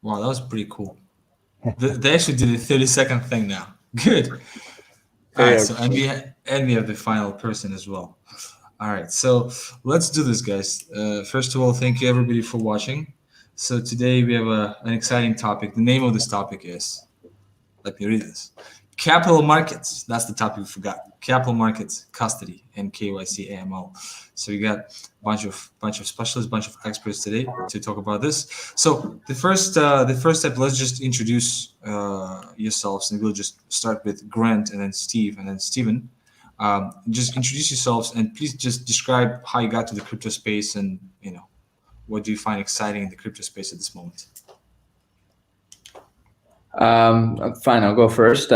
Wow, that was pretty cool. They actually did a 30-second thing now. Good. All right, so and we have the final person as well. All right, so let's do this, guys. First of all, thank you everybody for watching. So today we have an exciting topic. The name of this topic is, let me read this. Capital markets. That's the topic we forgot. Capital markets, custody, and KYC AML. So we got a bunch of specialists, bunch of experts today to talk about this. So the first step, let's just introduce yourselves, and we'll just start with Grant and then Steve and then Steven. Just introduce yourselves and please just describe how you got to the crypto space and what do you find exciting in the crypto space at this moment. Fine, I'll go first.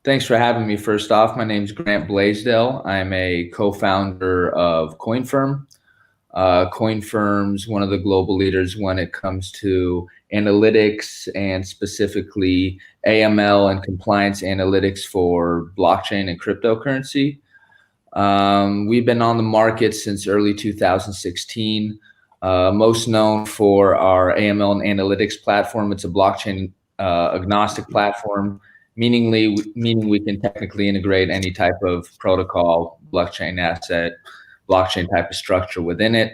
Thanks for having me. First off, my name is Grant Blaisdell. I'm a co-founder of Coinfirm. Coinfirm's one of the global leaders when it comes to analytics and specifically AML and compliance analytics for blockchain and cryptocurrency. We've been on the market since early 2016, most known for our AML and analytics platform. It's a blockchain agnostic platform, meaning we can technically integrate any type of protocol, blockchain asset, blockchain type of structure within it.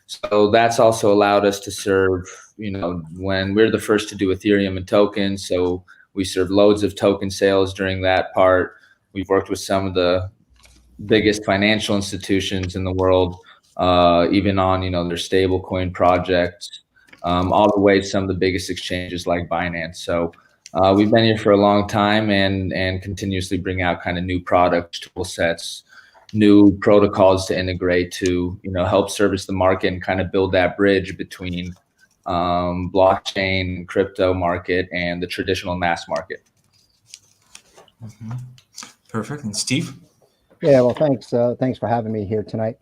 So that's also allowed us to serve, when we're the first to do Ethereum and tokens, so we serve loads of token sales during that part. We've worked with some of the biggest financial institutions in the world, even on, their stable coin projects, all the way to some of the biggest exchanges like Binance. So we've been here for a long time and continuously bring out kind of new products, tool sets, new protocols to integrate to, help service the market and kind of build that bridge between blockchain, crypto market, and the traditional mass market. Mm-hmm. Perfect. And Steve? Yeah, well, thanks for having me here tonight.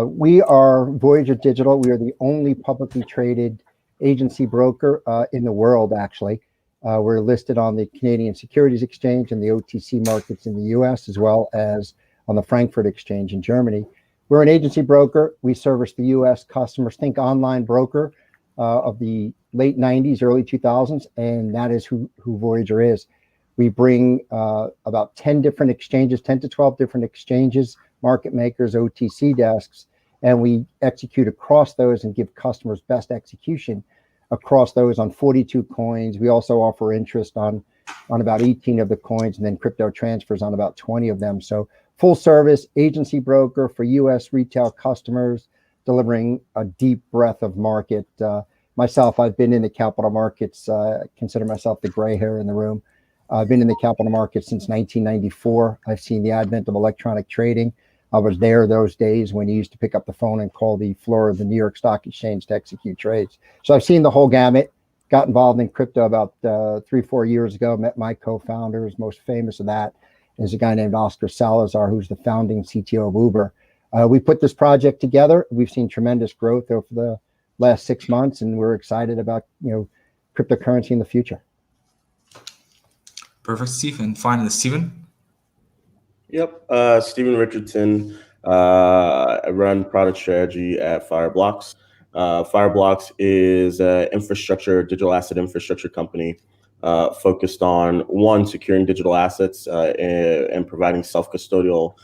We are Voyager Digital. We are the only publicly traded agency broker in the world, actually. We're listed on the Canadian Securities Exchange and the OTC markets in the US, as well as on the Frankfurt Exchange in Germany. We're an agency broker. We service the US customers. Think online broker of the late 90s, early 2000s, and that is who Voyager is. We bring about 10 different exchanges, 10 to 12 different exchanges, market makers, OTC desks, and we execute across those and give customers best execution across those on 42 coins. We also offer interest on about 18 of the coins, and then crypto transfers on about 20 of them. So full service agency broker for US retail customers, delivering a deep breadth of market. Myself, I've been in the capital markets, consider myself the gray hair in the room. I've been in the capital markets since 1994. I've seen the advent of electronic trading. I was there those days when you used to pick up the phone and call the floor of the New York Stock Exchange to execute trades. So I've seen the whole gamut, got involved in crypto about 3-4 years ago, met my co-founders. Most famous of that is a guy named Oscar Salazar, who's the founding CTO of Uber. We put this project together. We've seen tremendous growth over the last 6 months, and we're excited about, cryptocurrency in the future. Perfect, Steve. And finally, Steven. Yep, Steven Richardson. I run product strategy at Fireblocks. Fireblocks is an digital asset infrastructure company focused on, one, securing digital assets and providing self-custodial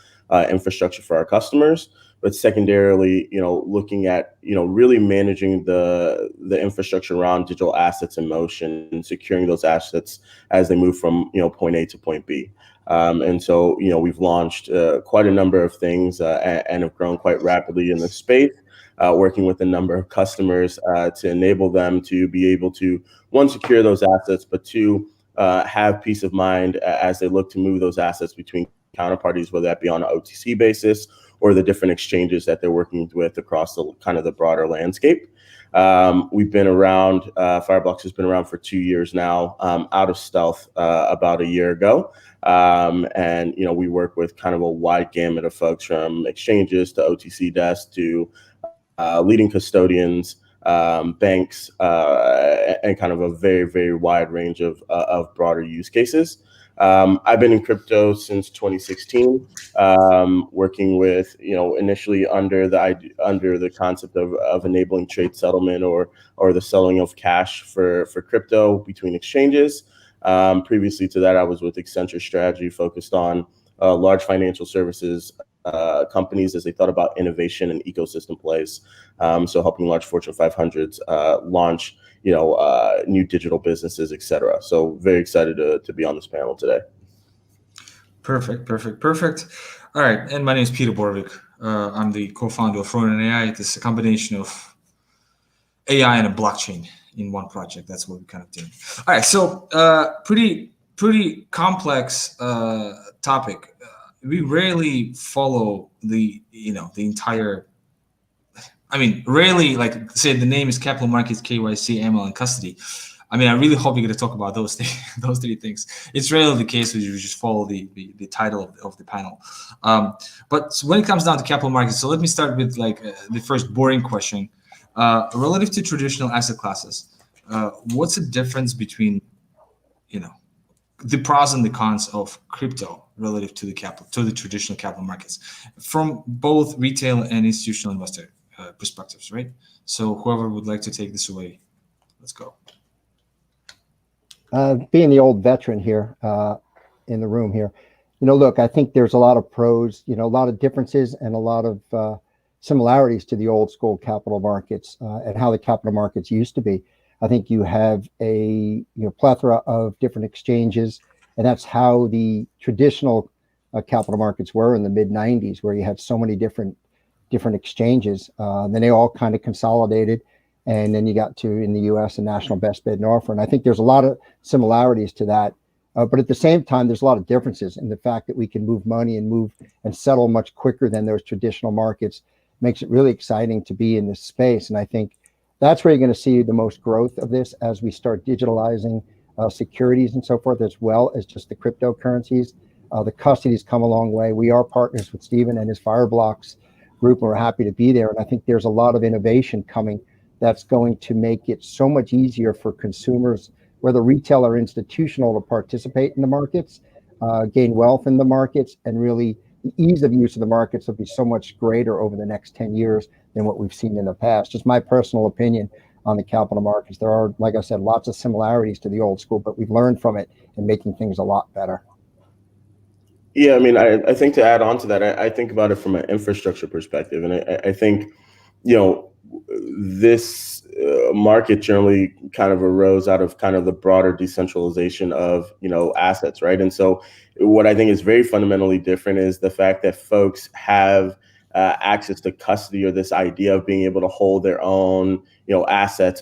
infrastructure for our customers, but secondarily, looking at, really managing the infrastructure around digital assets in motion and securing those assets as they move from, point A to point B. And so, we've launched quite a number of things and have grown quite rapidly in this space, working with a number of customers to enable them to be able to, one, secure those assets, but two, have peace of mind as they look to move those assets between counterparties, whether that be on an OTC basis or the different exchanges that they're working with across the kind of the broader landscape. We've been around, Fireblocks has been around for 2 years now, out of stealth about a year ago. And, we work with kind of a wide gamut of folks, from exchanges to OTC desks to leading custodians, banks, and kind of a very, very wide range of broader use cases. I've been in crypto since 2016, working with, initially under the concept of enabling trade settlement or the selling of cash for crypto between exchanges. Previously to that, I was with Accenture Strategy, focused on large financial services companies as they thought about innovation and ecosystem plays. So helping large Fortune 500s launch, new digital businesses, et cetera. So very excited to be on this panel today. Perfect. All right, and my name is Peter Borovykh. I'm the co-founder of Ronin AI. This is a combination of AI and a blockchain in one project. That's what we're kind of doing. All right, so pretty complex topic. We rarely follow the entire. I mean, rarely, like say the name is capital markets, KYC, AML, and custody. I mean, I really hope you're going to talk about those three things. It's rarely the case where you just follow the title of the panel. But when it comes down to capital markets, so let me start with the first boring question. Relative to traditional asset classes, what's the difference between, the pros and the cons of crypto relative to the traditional capital markets, from both retail and institutional investor perspectives, right? So whoever would like to take this away, let's go. Being the old veteran here in the room here, look, I think there's a lot of pros, a lot of differences and a lot of similarities to the old school capital markets and how the capital markets used to be. I think you have a plethora of different exchanges, and that's how the traditional capital markets were in the mid 90s, where you had so many different exchanges. Then they all kind of consolidated, and then you got to, in the U.S., a national best bid and offer. And I think there's a lot of similarities to that, but at the same time, there's a lot of differences in the fact that we can move money and settle much quicker than those traditional markets. Makes it really exciting to be in this space, and I think that's where you're going to see the most growth of this as we start digitalizing securities and so forth, as well as just the cryptocurrencies. The custody's come a long way. We are partners with Stephen and his Fireblocks group, and we're happy to be there. And I think there's a lot of innovation coming that's going to make it so much easier for consumers, whether retail or institutional, to participate in the markets, gain wealth in the markets, and really the ease of use of the markets will be so much greater over the next 10 years than what we've seen in the past. Just my personal opinion on the capital markets. There are, like I said, lots of similarities to the old school, but we've learned from it and making things a lot better. Yeah, I mean, I think to add on to that, I think about it from an infrastructure perspective. And I think, this market generally kind of arose out of kind of the broader decentralization of, assets, right? And so what I think is very fundamentally different is the fact that folks have access to custody, or this idea of being able to hold their own, assets,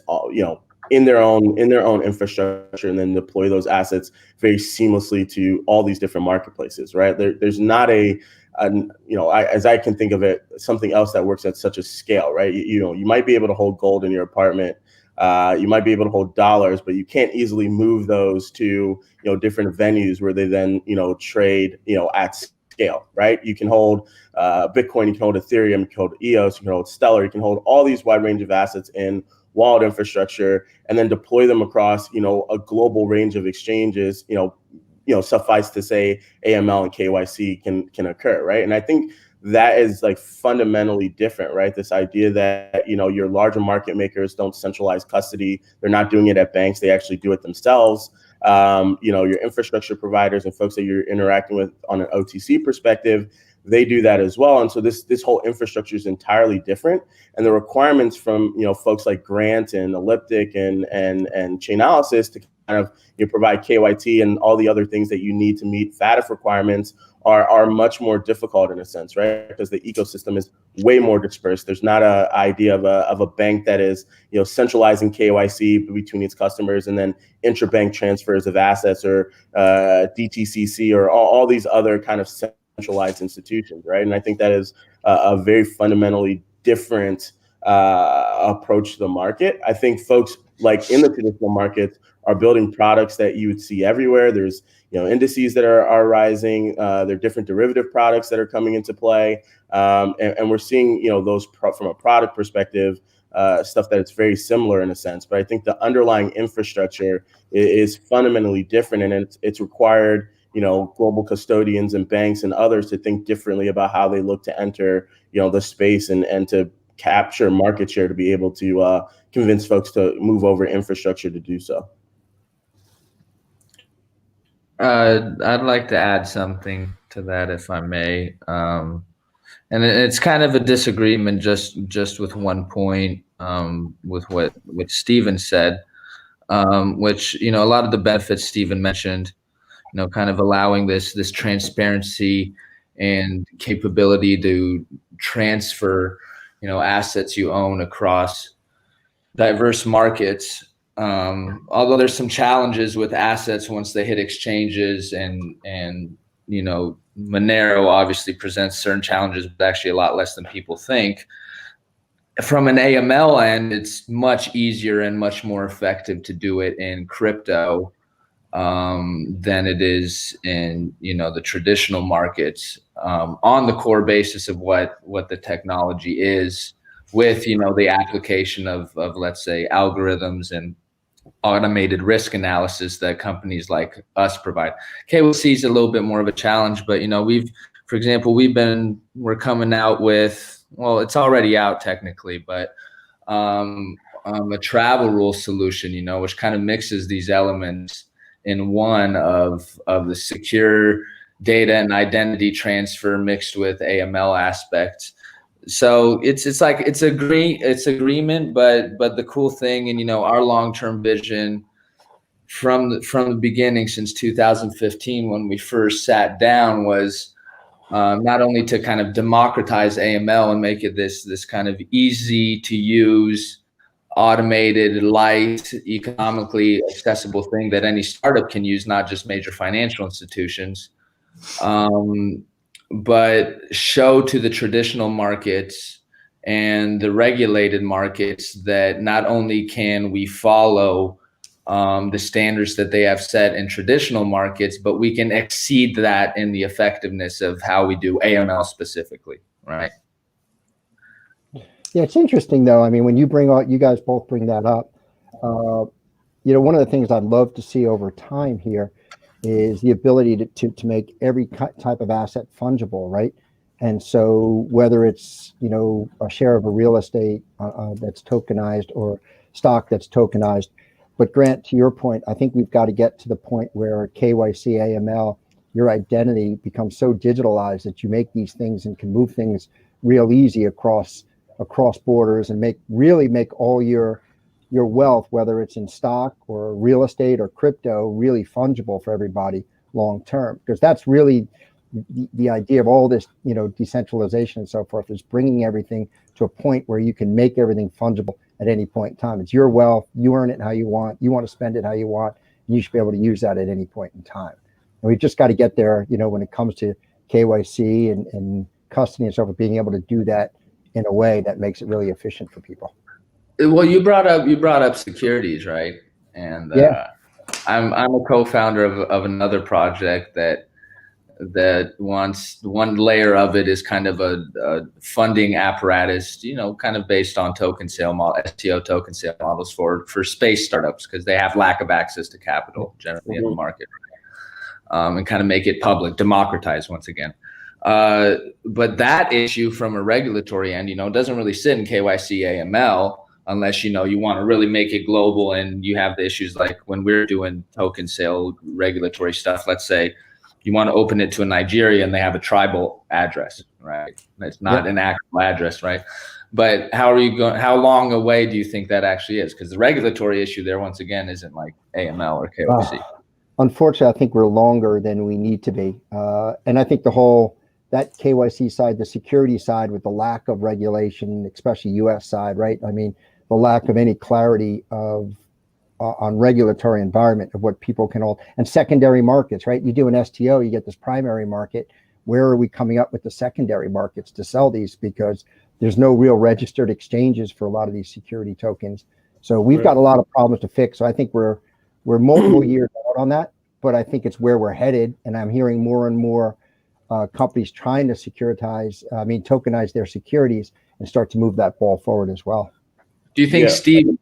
in their own infrastructure, and then deploy those assets very seamlessly to all these different marketplaces, right? There's not as I can think of it, something else that works at such a scale, right? You might be able to hold gold in your apartment, you might be able to hold dollars, but you can't easily move those to different venues where they then trade at scale, right? You can hold Bitcoin, you can hold Ethereum, you can hold EOS, you can hold Stellar, you can hold all these wide range of assets in wallet infrastructure, and then deploy them across a global range of exchanges. Suffice to say, AML and KYC can occur, right? And I think that is fundamentally different, right? This idea that your larger market makers don't centralize custody; they're not doing it at banks; they actually do it themselves. Your infrastructure providers and folks that you're interacting with on an OTC perspective, they do that as well. And so this whole infrastructure is entirely different, and the requirements from folks like Grant and Elliptic and Chainalysis to kind of provide KYT and all the other things that you need to meet FATF requirements are much more difficult in a sense, right? Because the ecosystem is way more dispersed. There's not an idea of a bank that is centralizing KYC between its customers, and then intrabank transfers of assets, or DTCC, or all these other kind of centralized institutions, right? And I think that is a very fundamentally different approach to the market. I think folks in the traditional markets are building products that you would see everywhere. There's indices that are rising. There are different derivative products that are coming into play, and we're seeing those from a product perspective, stuff that it's very similar in a sense. But I think the underlying infrastructure is fundamentally different, and it's required global custodians and banks and others to think differently about how they look to enter, the space and to capture market share to be able to convince folks to move over infrastructure to do so. I'd like to add something to that, if I may. And it's kind of a disagreement just with one point, with what Stephen said, which, a lot of the benefits Stephen mentioned, kind of allowing this transparency and capability to transfer, assets you own across diverse markets. Although there's some challenges with assets once they hit exchanges, and Monero obviously presents certain challenges, but actually a lot less than people think. From an AML end, it's much easier and much more effective to do it in crypto than it is in the traditional markets, on the core basis of what the technology is, with the application of let's say algorithms and automated risk analysis that companies like us provide. KYC is a little bit more of a challenge, but for example, we're coming out with, well, it's already out technically, but a travel rule solution, which kind of mixes these elements in one of the secure data and identity transfer mixed with AML aspects. So it's agreement, but the cool thing, and our long-term vision from the beginning, since 2015 when we first sat down, was not only to kind of democratize AML and make it this kind of easy to use, automated, light, economically accessible thing that any startup can use, not just major financial institutions, but show to the traditional markets and the regulated markets that not only can we follow the standards that they have set in traditional markets, but we can exceed that in the effectiveness of how we do AML specifically, right? Yeah, it's interesting though. I mean, when you guys both bring that up, one of the things I'd love to see over time here is the ability to make every type of asset fungible, right? And so whether it's, a share of a real estate that's tokenized, or stock that's tokenized. But Grant, to your point, I think we've got to get to the point where KYC, AML, your identity becomes so digitalized that you make these things and can move things real easy across borders, and make all your wealth, whether it's in stock or real estate or crypto, really fungible for everybody long term. Because that's really the idea of all this, decentralization and so forth, is bringing everything to a point where you can make everything fungible at any point in time. It's your wealth, you earn it how you want to spend it how you want, and you should be able to use that at any point in time. And we've just got to get there, when it comes to KYC and custody and so forth, being able to do that in a way that makes it really efficient for people. Well, you brought up securities, right? And yeah. I'm a co-founder of another project that wants, one layer of it is kind of a funding apparatus, kind of based on token sale model, STO token sale models for space startups, because they have lack of access to capital generally in the market, and kind of make it public, democratize once again. But that issue from a regulatory end, doesn't really sit in KYC AML, unless, you want to really make it global, and you have the issues like when we're doing token sale regulatory stuff. Let's say you want to open it to a Nigeria and they have a tribal address, right? It's not an actual address, right? But how long away do you think that actually is? Because the regulatory issue there, once again, isn't like AML or KYC. Unfortunately, I think we're longer than we need to be. And I think that KYC side, the security side, with the lack of regulation, especially US side, right? I mean, the lack of any clarity on regulatory environment of what people can hold, and secondary markets, right? You do an STO, you get this primary market. Where are we coming up with the secondary markets to sell these? Because there's no real registered exchanges for a lot of these security tokens. So we've got a lot of problems to fix. So I think we're multiple years out on that, but I think it's where we're headed. And I'm hearing more and more companies trying to tokenize their securities and start to move that ball forward as well. Do you think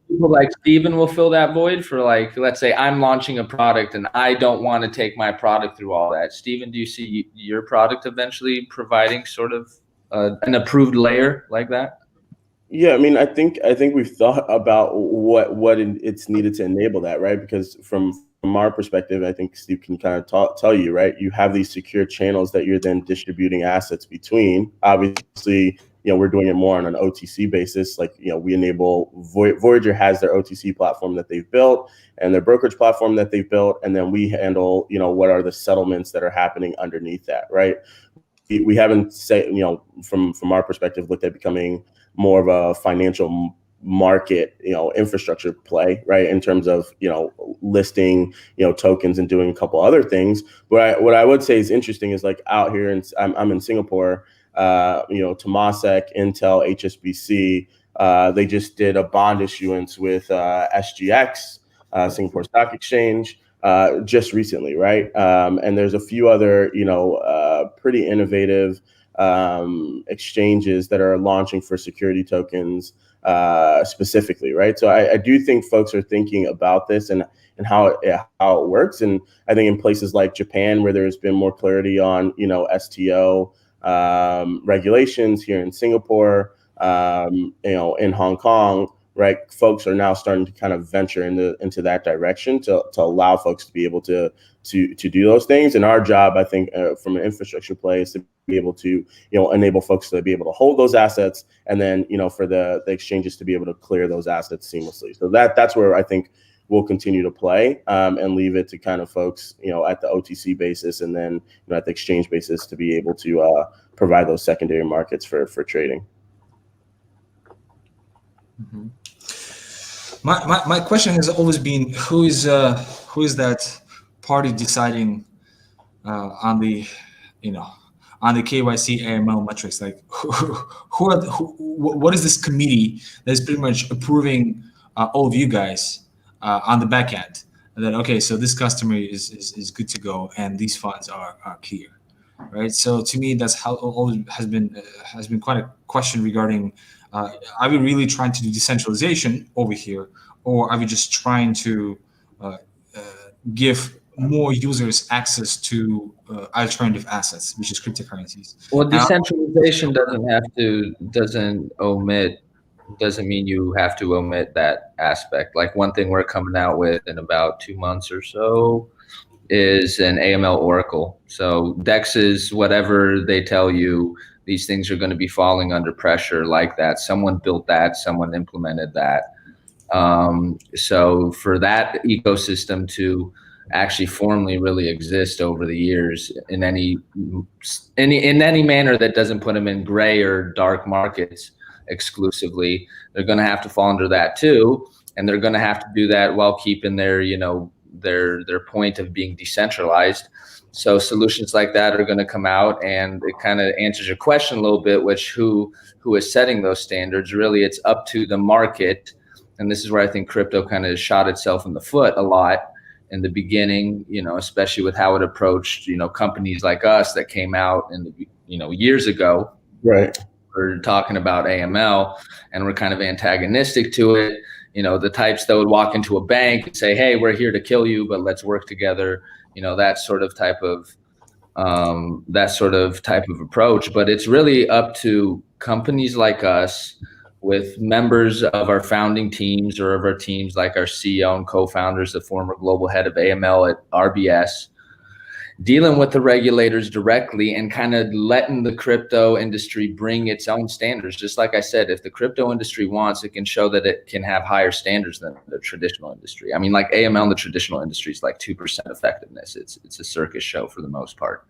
people like Steven will fill that void for, like, let's say I'm launching a product and I don't want to take my product through all that? Steven, do you see your product eventually providing sort of an approved layer like that? Yeah, I mean, I think we've thought about what it's needed to enable that, right? Because from our perspective, I think Steve can kind of tell you, right? You have these secure channels that you're then distributing assets between. Obviously, we're doing it more on an OTC basis. Like, we enable Voyager has their OTC platform that they've built and their brokerage platform that they've built, and then we handle, what are the settlements that are happening underneath that, right? We haven't from our perspective looked at becoming more of a financial market, infrastructure play, right? In terms of, listing, tokens and doing a couple other things. But what I would say is interesting is, like, out here, and I'm in Singapore, Temasek, Intel, HSBC, they just did a bond issuance with SGX, Singapore Stock Exchange, just recently, right? And there's a few other, pretty innovative exchanges that are launching for security tokens specifically, right? So I do think folks are thinking about this and how it works. And I think in places like Japan, where there's been more clarity on, STO regulations, here in Singapore, in Hong Kong, right, folks are now starting to kind of venture into that direction to allow folks to be able to do those things. And our job, I think, from an infrastructure play, is to be able to, enable folks to be able to hold those assets, and then, for the exchanges to be able to clear those assets seamlessly. So that's where I think we'll continue to play, and leave it to kind of folks, at the OTC basis, and then, at the exchange basis, to be able to provide those secondary markets for trading. Mm-hmm. My question has always been, who is that party deciding on the KYC AML metrics? Like, what is this committee that's pretty much approving all of you guys on the back end? And then, okay, so this customer is good to go, and these funds are clear, right? So to me, that's how always has been quite a question regarding. Are we really trying to do decentralization over here, or are we just trying to give more users access to alternative assets, which is cryptocurrencies? Well, decentralization doesn't mean you have to omit that aspect. Like, one thing we're coming out with in about 2 months or so is an AML Oracle. So DEXs, whatever they tell you, these things are going to be falling under pressure like that. Someone built that, someone implemented that. So for that ecosystem to actually formally really exist over the years in any manner that doesn't put them in gray or dark markets exclusively, they're going to have to fall under that too. And they're going to have to do that while keeping their, their point of being decentralized. So solutions like that are going to come out, and it kind of answers your question a little bit, which who is setting those standards. Really, it's up to the market. And this is where I think crypto kind of shot itself in the foot a lot in the beginning, especially with how it approached, companies like us that came out in the, years ago. Right. We're talking about AML, and we're kind of antagonistic to it. The types that would walk into a bank and say, hey, we're here to kill you, but let's work together. That sort of type of approach. But it's really up to companies like us, with members of our founding teams or of our teams, like our CEO and co-founders, the former global head of AML at RBS, dealing with the regulators directly and kind of letting the crypto industry bring its own standards. Just like I said, if the crypto industry wants, it can show that it can have higher standards than the traditional industry. I mean, like AML in the traditional industry is like 2% effectiveness. It's a circus show for the most part.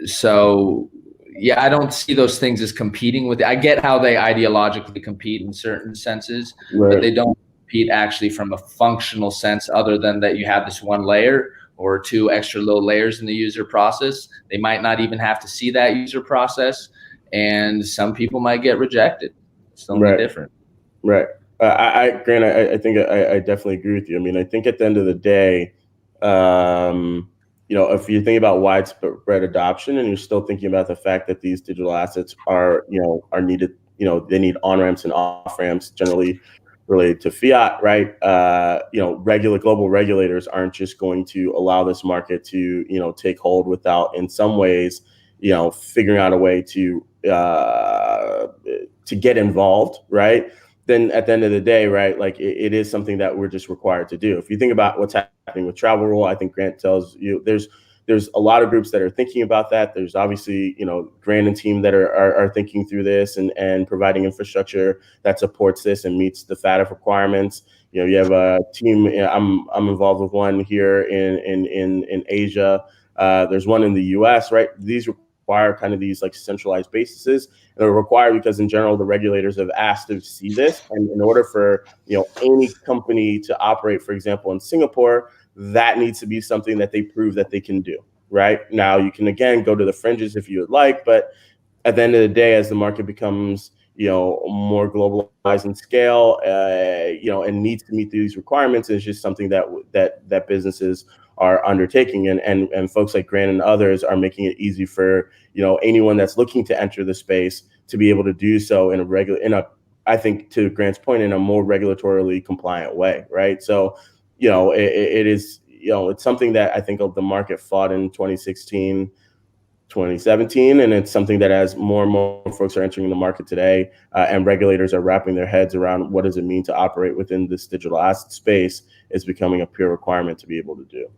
So yeah, I don't see those things as competing with it. I get how they ideologically compete in certain senses, right, but they don't compete actually from a functional sense, other than that you have this one layer or 2 extra little layers in the user process. They might not even have to see that user process, and some people might get rejected. It's only different. Right. Grant, I think I definitely agree with you. I mean, I think at the end of the day, if you think about widespread adoption, and you're still thinking about the fact that these digital assets are needed, they need on-ramps and off-ramps generally related to fiat, right? Global regulators aren't just going to allow this market to, take hold without, in some ways, figuring out a way to get involved, right? Then at the end of the day, right, like it is something that we're just required to do. If you think about what's happening with travel rule, I think Grant tells you there's a lot of groups that are thinking about that. There's obviously, Grant and team that are thinking through this and providing infrastructure that supports this and meets the FATF requirements. You have a team. I'm involved with one here in Asia. There's one in the U.S. Right. These require kind of these like centralized bases. They're required because in general the regulators have asked to see this, and in order for any company to operate, for example, in Singapore, that needs to be something that they prove that they can do. Right now, you can again go to the fringes if you would like, but at the end of the day, as the market becomes more globalized in scale, and needs to meet these requirements, it's just something that businesses are undertaking, and folks like Grant and others are making it easy for anyone that's looking to enter the space to be able to do so I think to Grant's point, in a more regulatorily compliant way, right? So it is it's something that I think the market fought in 2016, 2017, and it's something that as more and more folks are entering the market today, and regulators are wrapping their heads around what does it mean to operate within this digital asset space, is becoming a pure requirement to be able to do.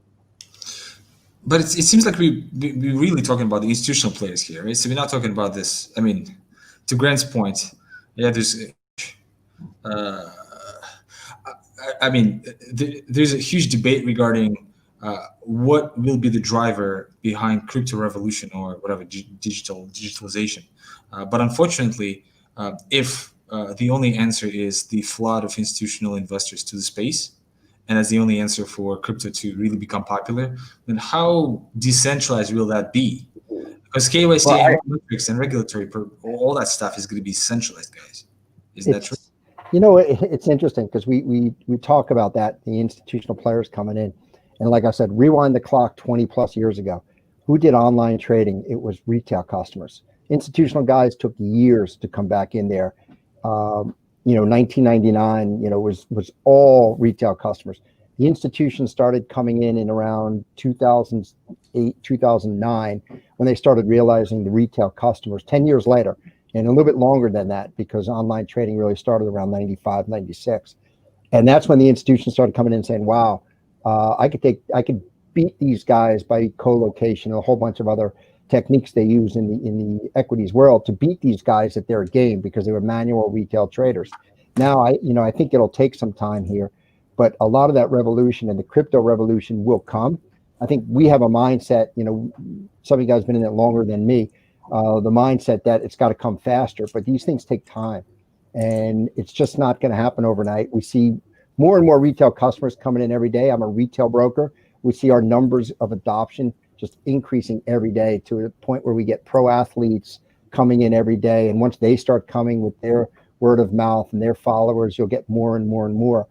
But it seems like we're really talking about the institutional players here, right? So we're not talking about this. I mean, to Grant's point, there's there's a huge debate regarding what will be the driver behind crypto revolution or whatever digitalization. But unfortunately, if the only answer is the flood of institutional investors to the space, and as the only answer for crypto to really become popular, then how decentralized will that be? Because KYC, metrics, and regulatory, all that stuff is going to be centralized, guys. Isn't that true? It's interesting because we talk about that, the institutional players coming in. And like I said, rewind the clock 20 plus years ago. Who did online trading? It was retail customers. Institutional guys took years to come back in there. 1999, was all retail customers. The institutions started coming in around 2008, 2009, when they started realizing the retail customers 10 years later, and a little bit longer than that, because online trading really started around 95, 96. And that's when the institutions started coming in and saying, wow, I could beat these guys by co-location and a whole bunch of other techniques they use in the equities world to beat these guys at their game, because they were manual retail traders. Now, I think it'll take some time here, but a lot of that revolution and the crypto revolution will come. I think we have a mindset, some of you guys have been in it longer than me, the mindset that it's got to come faster, but these things take time, and it's just not going to happen overnight. We see more and more retail customers coming in every day. I'm a retail broker. We see our numbers of adoption just increasing every day to a point where we get pro athletes coming in every day. And once they start coming with their word of mouth and their followers, you'll get more and more and more.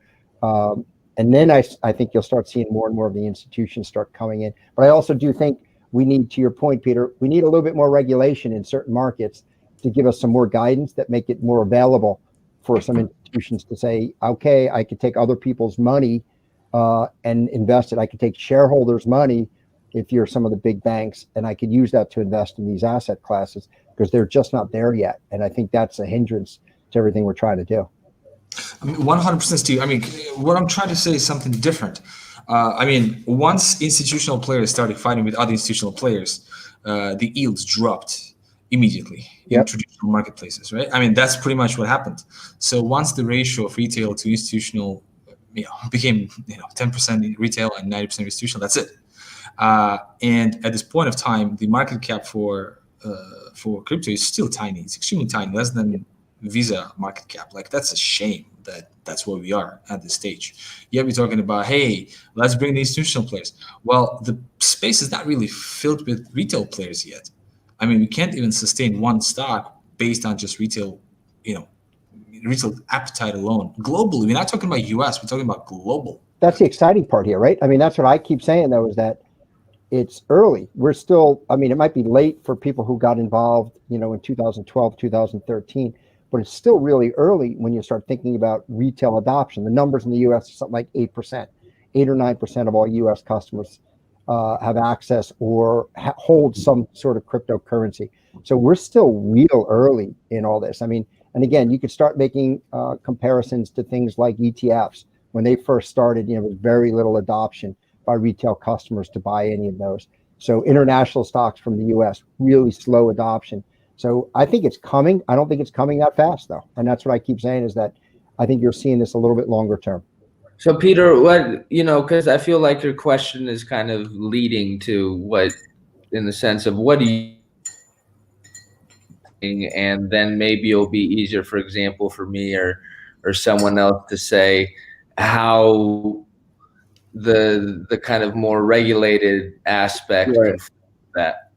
And then I think you'll start seeing more and more of the institutions start coming in. But I also do think we need, to your point, Peter, we need a little bit more regulation in certain markets to give us some more guidance that make it more available for some institutions to say, okay, I could take other people's money and invest it. I could take shareholders' money if you're some of the big banks, and I could use that to invest in these asset classes, because they're just not there yet. And I think that's a hindrance to everything we're trying to do. 100%, Steve. What I'm trying to say is something different. Once institutional players started fighting with other institutional players, the yields dropped immediately in traditional marketplaces, right? That's pretty much what happened. So once the ratio of retail to institutional became 10% retail and 90% institutional, that's it. And at this point of time, the market cap for crypto is still tiny. It's extremely tiny, less than Visa market cap. Like, that's a shame that's where we are at this stage. Yeah, we're talking about, hey, let's bring the institutional players. Well, the space is not really filled with retail players yet. We can't even sustain one stock based on just retail, retail appetite alone. Globally, we're not talking about US, we're talking about global. That's the exciting part here, right? That's what I keep saying, though, is that it's early. We're still, it might be late for people who got involved, in 2012, 2013, but it's still really early when you start thinking about retail adoption. The numbers in the US are something like 8%, 8 or 9% of all US customers have access or hold some sort of cryptocurrency. So we're still real early in all this. I mean, and again, you could start making comparisons to things like ETFs. When they first started, there was very little adoption by retail customers to buy any of those. So international stocks from the US, really slow adoption. So I think it's coming. I don't think it's coming that fast, though. And that's what I keep saying, is that I think you're seeing this a little bit longer term. So Peter, what, because I feel like your question is kind of leading to what, in the sense of what do you, and then maybe it'll be easier, for example, for me or someone else to say how the kind of more regulated aspect Right. of that.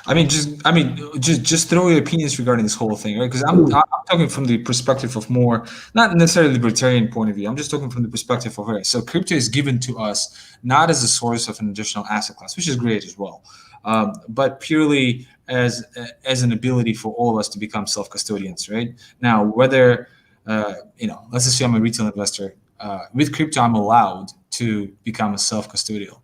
I mean, just throw your opinions regarding this whole thing, right? Because I'm talking from the perspective of more, not necessarily libertarian point of view. I'm just talking from the perspective of, right, so crypto is given to us not as a source of an additional asset class, which is great as well, but purely as an ability for all of us to become self-custodians, right? Now, whether let's assume I'm a retail investor. With crypto, I'm allowed to become a self-custodial.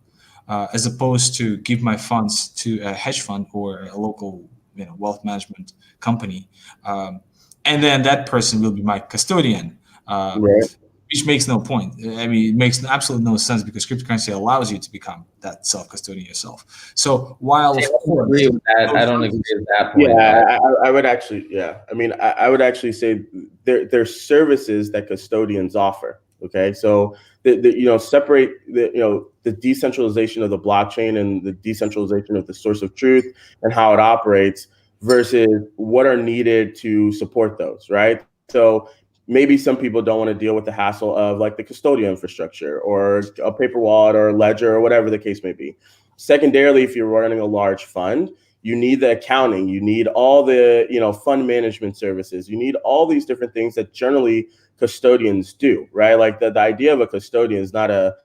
As opposed to give my funds to a hedge fund or a local, wealth management company, and then that person will be my custodian, Right. which makes no point. I mean, it makes absolutely no sense because cryptocurrency allows you to become that self-custodian yourself. So while, of course, I agree with that. I don't agree with that point. Yeah, I would actually, I mean, I would actually say there's services that custodians offer. Okay, so separate the decentralization of the blockchain and the decentralization of the source of truth and how it operates versus what are needed to support those, right? So maybe some people don't want to deal with the hassle of like the custodial infrastructure or a paper wallet or a ledger or whatever the case may be. Secondarily, if you're running a large fund, you need the accounting, you need all the fund management services, you need all these different things that generally custodians do, right? Like the idea of a custodian is not a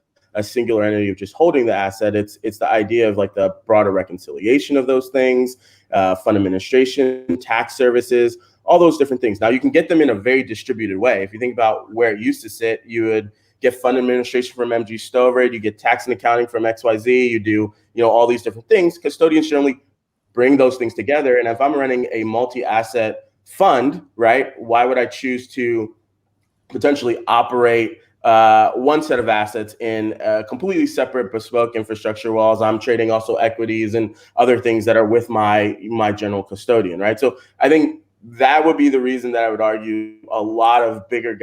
singular entity of just holding the asset. It's the idea of like the broader reconciliation of those things, fund administration, tax services, all those different things. Now you can get them in a very distributed way. If you think about where it used to sit, you would get fund administration from MG Stover, you get tax and accounting from XYZ, you do all these different things. Custodians generally bring those things together. And if I'm running a multi-asset fund, right, why would I choose to potentially operate one set of assets in a completely separate bespoke infrastructure, while I'm trading also equities and other things that are with my general custodian, right? So I think that would be the reason that I would argue a lot of bigger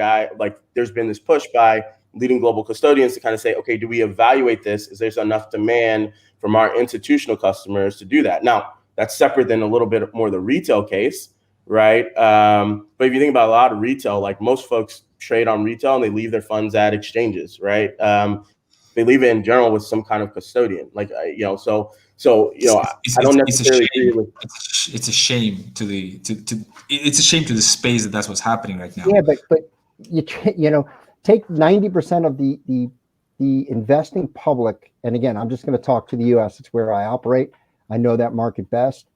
there's been this push by leading global custodians to kind of say, okay, do we evaluate this? Is there enough demand from our institutional customers to do that? Now, that's separate than a little bit more the retail case, right? But if you think about a lot of retail, like most folks trade on retail and they leave their funds at exchanges, right? They leave it in general with some kind of custodian, I don't necessarily agree with. It's a shame to the space that's what's happening right now. Yeah, but you take 90% of the investing public, and again, I'm just going to talk to the U.S. It's where I operate. I know that market best.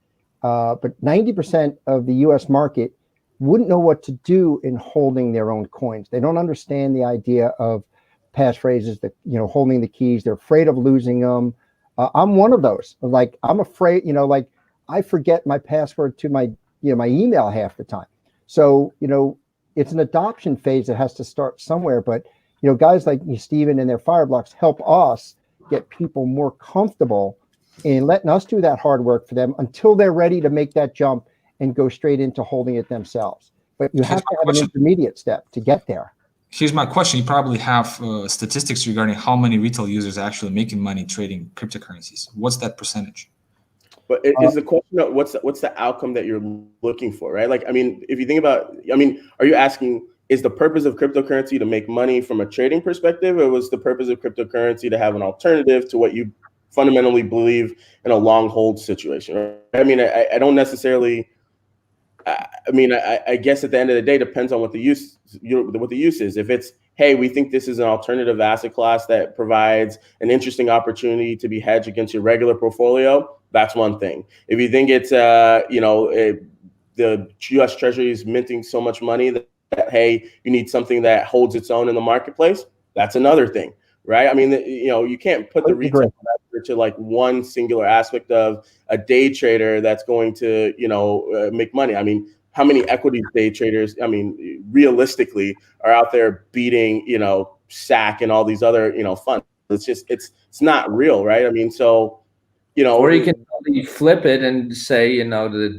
But 90% of the U.S. market wouldn't know what to do in holding their own coins. They don't understand the idea of passphrases, that holding the keys. They're afraid of losing them. I'm one of those. Like, I'm afraid. I forget my password to my my email half the time. So it's an adoption phase that has to start somewhere. But guys like Stephen and their Fireblocks help us get people more comfortable and letting us do that hard work for them until they're ready to make that jump and go straight into holding it themselves. But you have to have an intermediate step to get there. Here's my question. You probably have statistics regarding how many retail users are actually making money trading cryptocurrencies. What's that percentage? But is the question of what's the outcome that you're looking for, right? Like, I mean, if you think about, are you asking, is the purpose of cryptocurrency to make money from a trading perspective, or was the purpose of cryptocurrency to have an alternative to what you fundamentally believe in a long hold situation? Right? I mean, I don't necessarily. I guess at the end of the day, depends on what the use is. If it's, hey, we think this is an alternative asset class that provides an interesting opportunity to be hedged against your regular portfolio, that's one thing. If you think it's the U.S. Treasury is minting so much money that, hey, you need something that holds its own in the marketplace. That's another thing, right? I mean, you can't put the retail investor to like one singular aspect of a day trader that's going to, make money. I mean, how many equity day traders, I mean, realistically are out there beating, SAC and all these other, funds? It's not real, right? I mean, so, or you can flip it and say,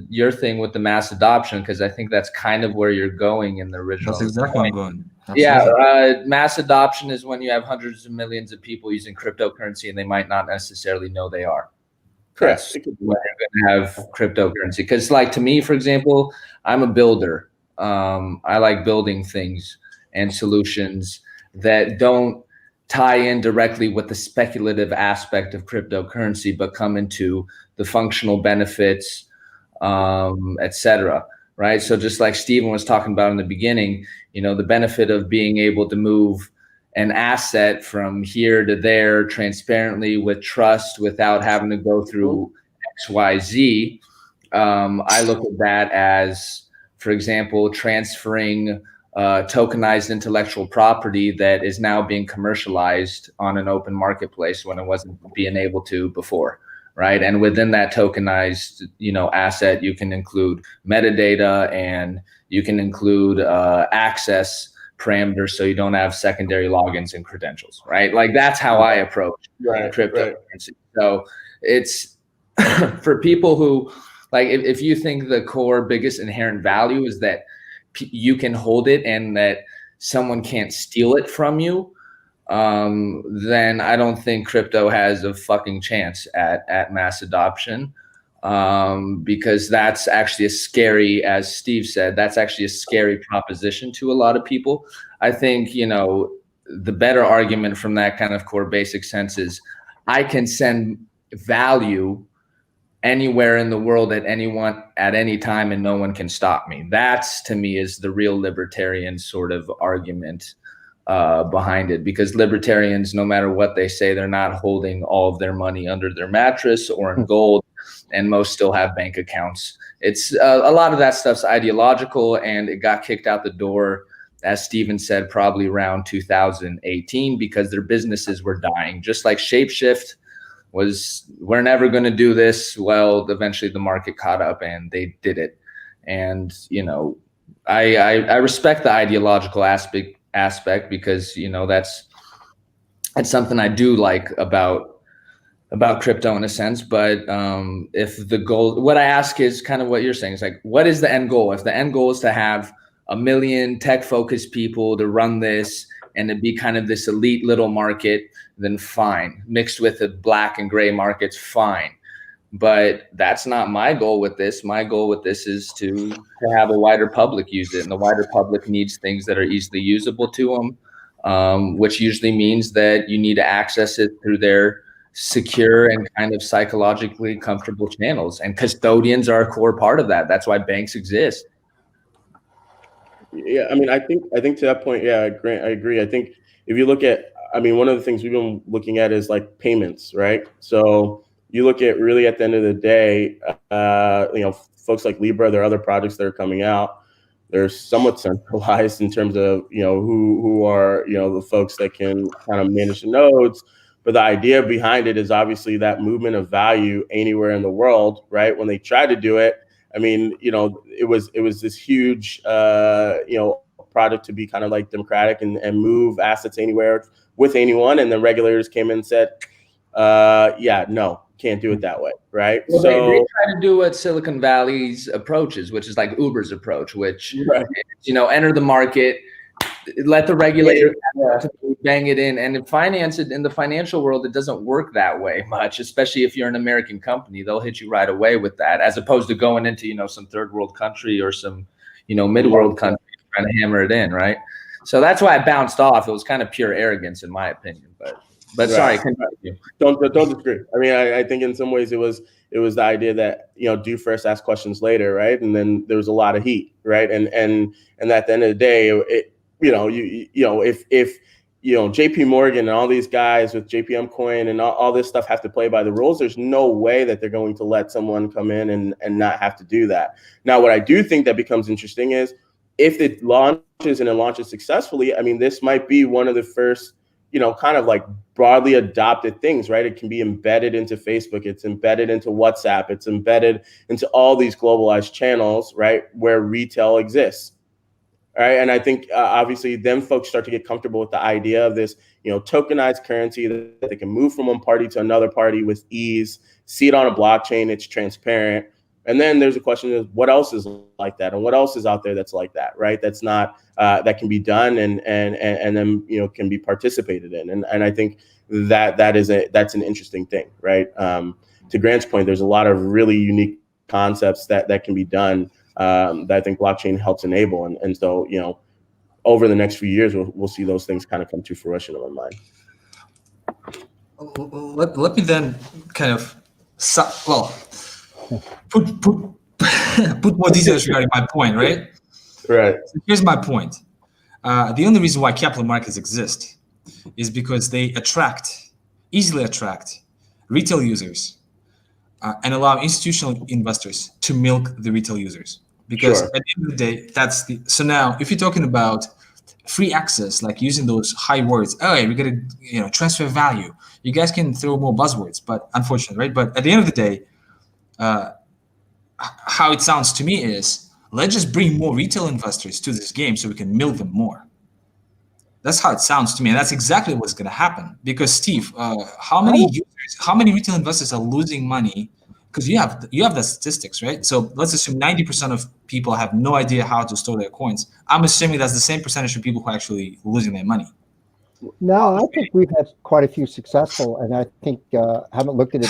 your thing with the mass adoption, because I think that's kind of where you're going in the original. That's exactly where I'm going. Absolutely. Yeah, mass adoption is when you have hundreds of millions of people using cryptocurrency and they might not necessarily know they are. Correct. That's when you're going to have cryptocurrency. Because, like, to me, for example, I'm a builder. I like building things and solutions that don't tie in directly with the speculative aspect of cryptocurrency, but come into the functional benefits, et cetera. Right. So just like Stephen was talking about in the beginning, the benefit of being able to move an asset from here to there transparently with trust without having to go through XYZ. I look at that as, for example, transferring tokenized intellectual property that is now being commercialized on an open marketplace when it wasn't being able to before. Right. And within that tokenized, asset, you can include metadata and you can include access parameters, so you don't have secondary logins and credentials. Right. Like, that's how I approach cryptocurrency. Right. So it's for people who, like, if you think the core biggest inherent value is that you can hold it and that someone can't steal it from you, then I don't think crypto has a fucking chance at mass adoption, because that's actually a scary, as Steve said, that's actually a scary proposition to a lot of people. I think, the better argument from that kind of core basic sense is I can send value anywhere in the world at anyone at any time and no one can stop me. That's, to me, is the real libertarian sort of argument behind it, because libertarians, no matter what they say, they're not holding all of their money under their mattress or in gold, and most still have bank accounts. It's a lot of that stuff's ideological, and it got kicked out the door, as Steven said, probably around 2018, because their businesses were dying. Just like Shapeshift was, we're never going to do this. Well, eventually the market caught up and they did it. And, I respect the ideological aspect because, that's something I do like about crypto in a sense. But if the goal, what I ask is kind of what you're saying, is like, what is the end goal? If the end goal is to have 1 million tech focused people to run this and to be kind of this elite little market, then fine. Mixed with the black and gray markets, fine. But that's not my goal with this. My goal with this is to have a wider public use it. And the wider public needs things that are easily usable to them, which usually means that you need to access it through their secure and kind of psychologically comfortable channels. And custodians are a core part of that. That's why banks exist. Yeah, I mean, I think to that point, yeah, Grant, I agree. I think if you look at, one of the things we've been looking at is like payments, right? So you look at really at the end of the day, folks like Libra, there are other projects that are coming out. They're somewhat centralized in terms of, who are, the folks that can kind of manage the nodes. But the idea behind it is obviously that movement of value anywhere in the world, right? When they tried to do it, it was this huge, product to be kind of like democratic and move assets anywhere with anyone. And the regulators came in and said, no, can't do it that way, right? Well, so they try to do what Silicon Valley's approach is, which is like Uber's approach, which, enter the market, let the regulator bang it in, and finance it in the financial world. It doesn't work that way much, especially if you're an American company. They'll hit you right away with that, as opposed to going into, some third world country or some, mid-world country trying to hammer it in, right? So that's why I bounced off. It was kind of pure arrogance, in my opinion. But sorry, continue. Don't disagree. I mean, I think in some ways it was the idea that, do first, ask questions later, right? And then there was a lot of heat, right? And at the end of the day, if JP Morgan and all these guys with JPM coin and all this stuff have to play by the rules. There's no way that they're going to let someone come in and not have to do that. Now, what I do think that becomes interesting is if it launches and it launches successfully, I mean, this might be one of the first, kind of like broadly adopted things, right? It can be embedded into Facebook. It's embedded into WhatsApp. It's embedded into all these globalized channels, right? Where retail exists. All right. And I think obviously then folks start to get comfortable with the idea of this, tokenized currency that they can move from one party to another party with ease, see it on a blockchain, it's transparent. And then there's a question of what else is like that and what else is out there that's like that, right? That's not, that can be done and then, can be participated in. And I think that's an interesting thing, right? To Grant's point, there's a lot of really unique concepts that can be done that I think blockchain helps enable. And so, over the next few years, we'll see those things kind of come to fruition in my mind. Let me then kind of, put more details regarding my point, right? Right. So here's my point. The only reason why capital markets exist is because they easily attract retail users and allow institutional investors to milk the retail users. Because Sure. at the end of the day, so now if you're talking about free access, like using those high words, we're gonna transfer value. You guys can throw more buzzwords, but unfortunately, right? But at the end of the day, how it sounds to me is let's just bring more retail investors to this game so we can milk them more. That's how it sounds to me, and that's exactly what's going to happen. Because Steve, how many retail investors are losing money? Because you have the statistics, right? So let's assume 90% of people have no idea how to store their coins. I'm assuming that's the same percentage of people who are actually losing their money. No, I think we've had quite a few successful, and I think haven't looked at it.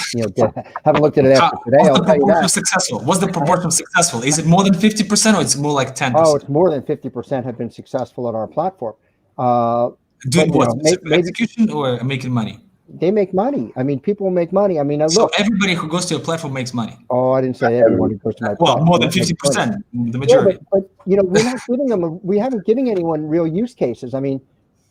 Haven't looked at it after today. What's I'll the tell you proportion that. of successful? What's the proportion of successful? Is it more than 50% or it's more like 10%? Oh, it's more than 50% have been successful at our platform. Doing but, what? maybe Execution or making money? they make money. I mean, people make money. I mean, So look. everybody who goes to your platform makes money. Oh, I didn't say everyone who goes to my Well, platform. more than 50%, the majority. Yeah, but we're not giving them. We haven't given anyone real use cases. I mean,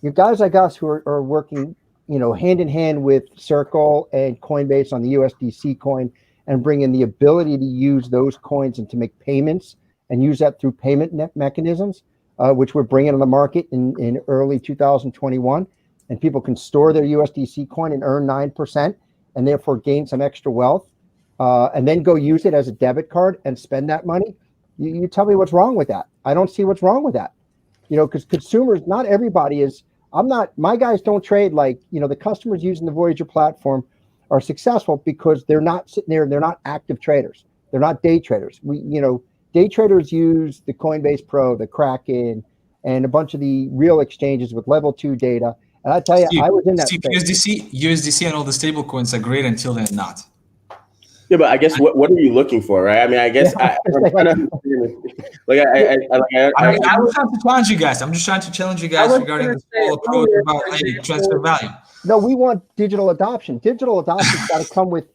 you guys like us who are working, hand in hand with Circle and Coinbase on the USDC coin, and bring in the ability to use those coins and to make payments and use that through payment mechanisms, which we're bringing on the market in early 2021. And people can store their USDC coin and earn 9% and therefore gain some extra wealth, and then go use it as a debit card and spend that money. You tell me what's wrong with that. I don't see what's wrong with that. Because consumers, not everybody is. My guys don't trade like, the customers using the Voyager platform are successful because they're not sitting there and they're not active traders. They're not day traders. Day traders use the Coinbase Pro, the Kraken, and a bunch of the real exchanges with level 2 data. And I tell you, I was in that space. USDC and all the stable coins are great until they're not. Yeah, but I guess what are you looking for, right? I mean, I guess I'm trying to I was trying to challenge you guys. I'm just trying to challenge you guys regarding this whole approach about transfer value. No, we want digital adoption. Digital adoption's got to come with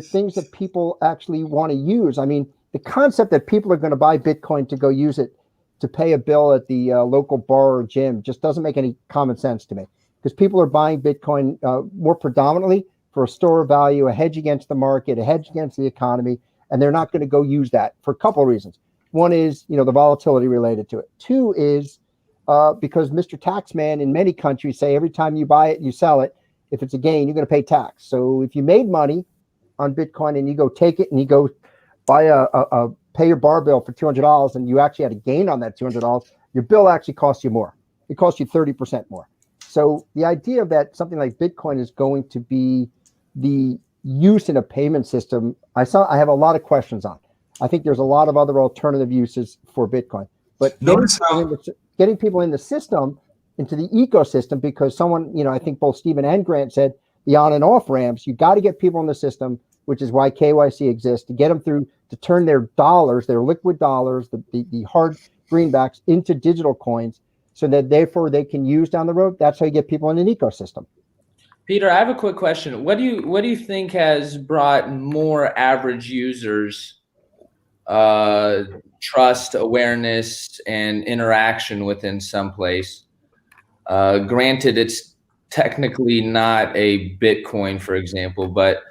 things that people actually want to use. I mean, the concept that people are going to buy Bitcoin to go use it to pay a bill at the local bar or gym just doesn't make any common sense to me, because people are buying Bitcoin more predominantly for a store of value, a hedge against the market, a hedge against the economy, and they're not going to go use that for a couple of reasons. One is, the volatility related to it. Two is because Mr. Taxman in many countries say every time you buy it, you sell it. If it's a gain, you're going to pay tax. So if you made money on Bitcoin and you go take it and you go buy pay your bar bill for $200 and you actually had a gain on that $200, your bill actually costs you more. It costs you 30% more. So the idea of that something like Bitcoin is going to be the use in a payment system, I have a lot of questions on. I think there's a lot of other alternative uses for Bitcoin, but getting people in the system, into the ecosystem, because someone, I think both Stephen and Grant said the on and off ramps, you got to get people in the system, which is why KYC exists, to get them through, to turn their dollars, their liquid dollars, the hard greenbacks into digital coins, so that therefore they can use down the road. That's how you get people in an ecosystem. Peter, I have a quick question. What do you think has brought more average users trust, awareness, and interaction within someplace Granted, it's technically not a Bitcoin, for example, but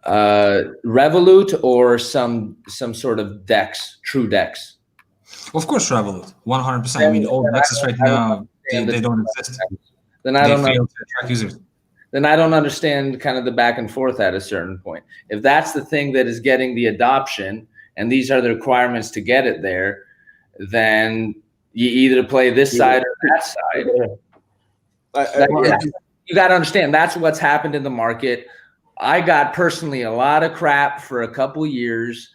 Revolut or some sort of DEX, true DEX. Of course, Revolut, 100%. I mean, all DEXs right now, they don't exist. Then I don't fail to attract users. Then I don't understand kind of the back and forth at a certain point. If that's the thing that is getting the adoption, and these are the requirements to get it there, then you either play this side or that side. You got to understand that's what's happened in the market. I got personally a lot of crap for a couple years.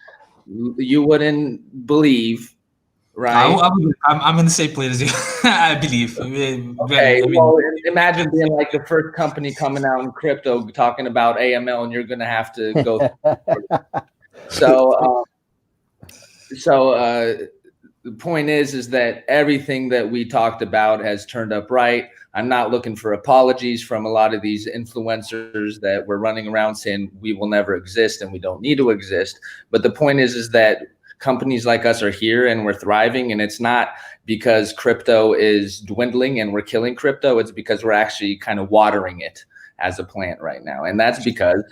You wouldn't believe. Right. I'm in the same place as you. I believe. Okay. Well, imagine being like the first company coming out in crypto talking about AML, and you're going to have to go. So the point is that everything that we talked about has turned up right. I'm not looking for apologies from a lot of these influencers that were running around saying we will never exist and we don't need to exist. But the point is that companies like us are here and we're thriving, and it's not because crypto is dwindling and we're killing crypto. It's because we're actually kind of watering it as a plant right now. And that's because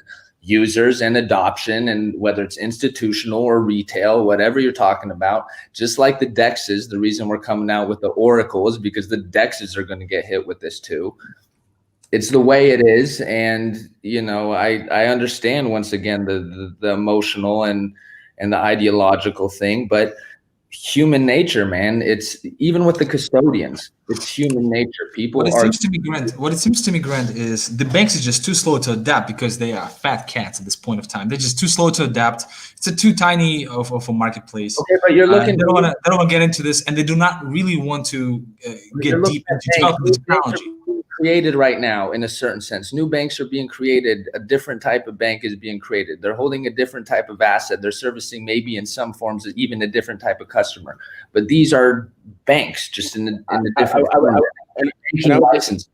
users and adoption, and whether it's institutional or retail, whatever you're talking about, just like the DEXs, the reason we're coming out with the Oracle is because the DEXs are going to get hit with this too. It's the way it is. And, you know, I understand once again, the emotional and the ideological thing, but human nature, man, it's even with the custodians, it's human nature. What it seems to me, Grant, is the banks are just too slow to adapt because they are fat cats at this point of time. They're just too slow to adapt. It's a too tiny of a marketplace. Okay, but you're looking. They don't want to get into this, and they do not really want to get deep into developing the technology. Created right now in a certain sense. New banks are being created. A different type of bank is being created. They're holding a different type of asset. They're servicing maybe in some forms even a different type of customer. But these are banks just in a different license.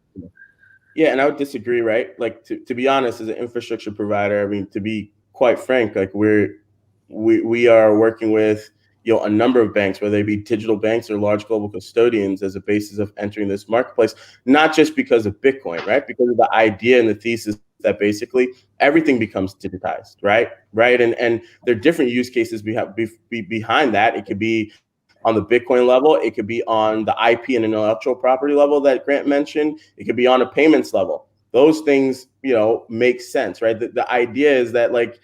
Yeah, and I would disagree, right? Like to be honest, as an infrastructure provider, I mean, to be quite frank, like we are working with a number of banks, whether they be digital banks or large global custodians, as a basis of entering this marketplace, not just because of Bitcoin, right? Because of the idea and the thesis that basically everything becomes digitized, right? And there are different use cases behind that. It could be on the Bitcoin level. It could be on the IP and intellectual property level that Grant mentioned. It could be on a payments level. Those things, make sense, right? The idea is that, like,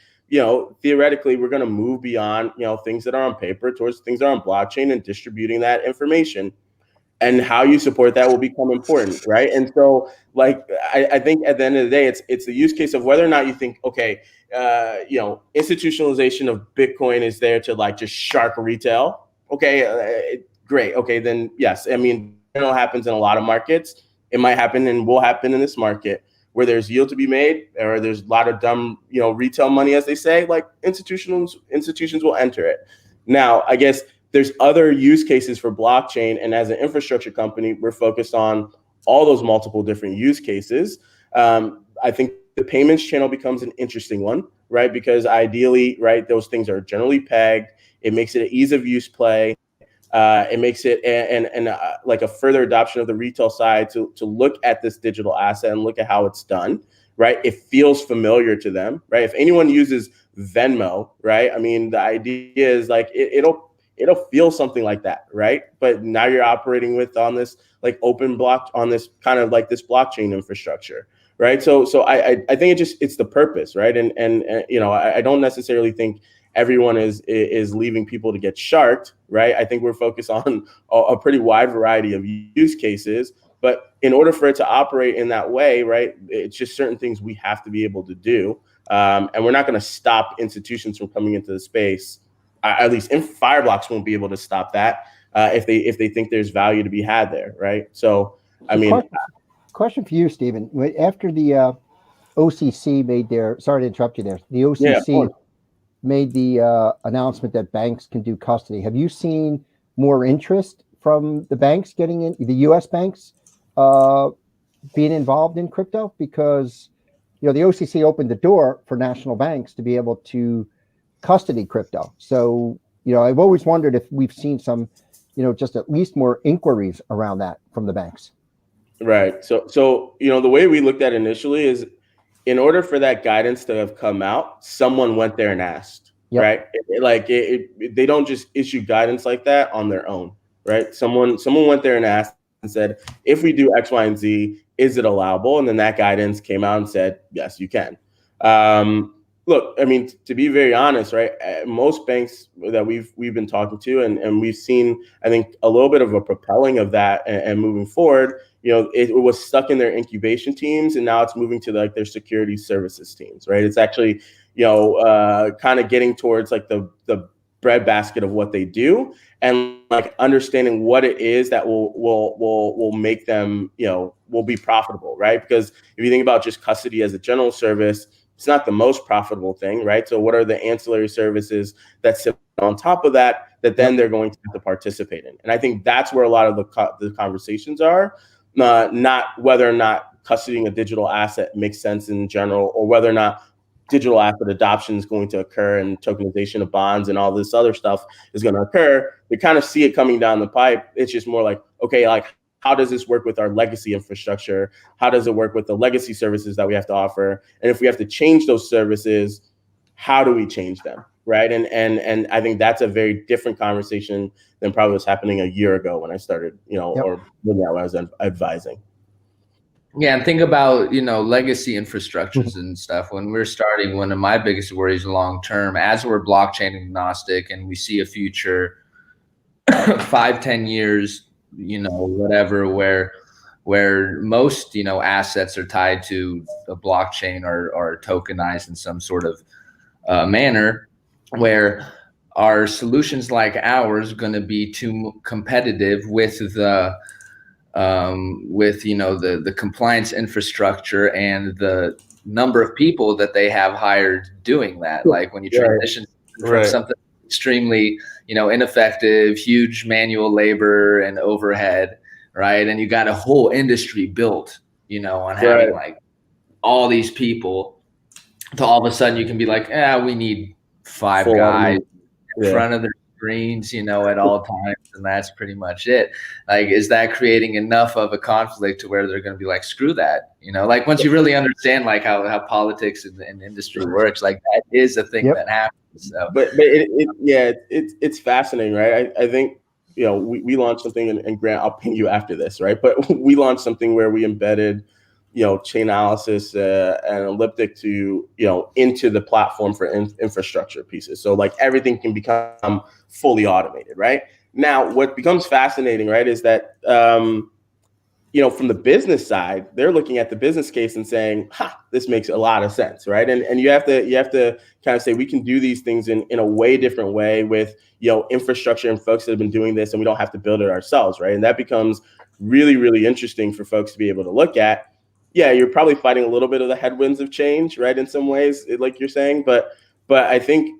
theoretically, we're going to move beyond, things that are on paper towards things that are on blockchain and distributing that information, and how you support that will become important. Right. And so, like, I think at the end of the day, it's the use case of whether or not you think, okay, institutionalization of Bitcoin is there to like just shark retail. Okay, great. Okay, then yes. I mean, it happens in a lot of markets. It might happen and will happen in this market, where there's yield to be made, or there's a lot of dumb, retail money, as they say. Like, institutions will enter it. Now, I guess there's other use cases for blockchain, and as an infrastructure company, we're focused on all those multiple different use cases. I think the payments channel becomes an interesting one, right? Because ideally, right, those things are generally pegged. It makes it an ease of use play. It makes it like a further adoption of the retail side to look at this digital asset and look at how it's done, right? It feels familiar to them, right? If anyone uses Venmo, right? I mean, the idea is like it'll feel something like that, right? But now you're operating on this like open block, on this kind of like this blockchain infrastructure, right? So I think it's the purpose, right? And I don't necessarily think everyone is leaving people to get sharked, right? I think we're focused on a pretty wide variety of use cases, but in order for it to operate in that way, right, it's just certain things we have to be able to do, and we're not going to stop institutions from coming into the space. At least Fireblocks won't be able to stop that if they think there's value to be had there, right? So, I mean, question for you, Stephen. After the OCC made their, sorry to interrupt you there, the OCC made the announcement that banks can do custody. Have you seen more interest from the banks getting in, the U.S. banks being involved in crypto? Because, the OCC opened the door for national banks to be able to custody crypto. So, I've always wondered if we've seen some, just at least more inquiries around that from the banks. Right. So the way we looked at it initially is, in order for that guidance to have come out, someone went there and asked, Yep. right? They don't just issue guidance like that on their own, right? Someone went there and asked and said, if we do X, Y, and Z, is it allowable? And then that guidance came out and said, yes, you can. Look, I mean, to be very honest, right? Most banks that we've been talking to, and we've seen, I think, a little bit of a propelling of that and moving forward. It was stuck in their incubation teams, and now it's moving to like their security services teams, right? It's actually, kind of getting towards like the breadbasket of what they do, and like understanding what it is that will make them, will be profitable, right? Because if you think about just custody as a general service, it's not the most profitable thing, right? So what are the ancillary services that sit on top of that then they're going to have to participate in? And I think that's where a lot of the conversations are. Not whether or not custodying a digital asset makes sense in general, or whether or not digital asset adoption is going to occur and tokenization of bonds and all this other stuff is going to occur. They kind of see it coming down the pipe. It's just more like, okay, like, how does this work with our legacy infrastructure? How does it work with the legacy services that we have to offer? And if we have to change those services, how do we change them? Right. And I think that's a very different conversation than probably was happening a year ago when I started, or when I was advising. Yeah, and think about, legacy infrastructures and stuff. When we're starting, one of my biggest worries long term, as we're blockchain agnostic and we see a future 5-10 years, whatever, where most, assets are tied to a blockchain or tokenized in some sort of manner, where are solutions like ours going to be too competitive with the the compliance infrastructure and the number of people that they have hired doing that? Like when you transition from something extremely, ineffective, huge manual labor and overhead, right? And you got a whole industry built, on having like all these people, to all of a sudden you can be like, we need 5 guys in front of their screens, at all times, and that's pretty much it. Like, is that creating enough of a conflict to where they're going to be like, screw that? Like once you really understand like how politics and industry works, like that is a thing that happens. So, but it's fascinating, right? I think we launched something, and Grant, I'll ping you after this, right? But we launched something where we embedded chain analysis and elliptic to into the platform for infrastructure pieces, so like everything can become fully automated, right? Now what becomes fascinating, right, is that from the business side, they're looking at the business case and saying, this makes a lot of sense, right? And you have to kind of say, we can do these things in a way different way with infrastructure and folks that have been doing this, and we don't have to build it ourselves, right? And that becomes really, really interesting for folks to be able to look at. Yeah, you're probably fighting a little bit of the headwinds of change, right? In some ways, like you're saying, but I think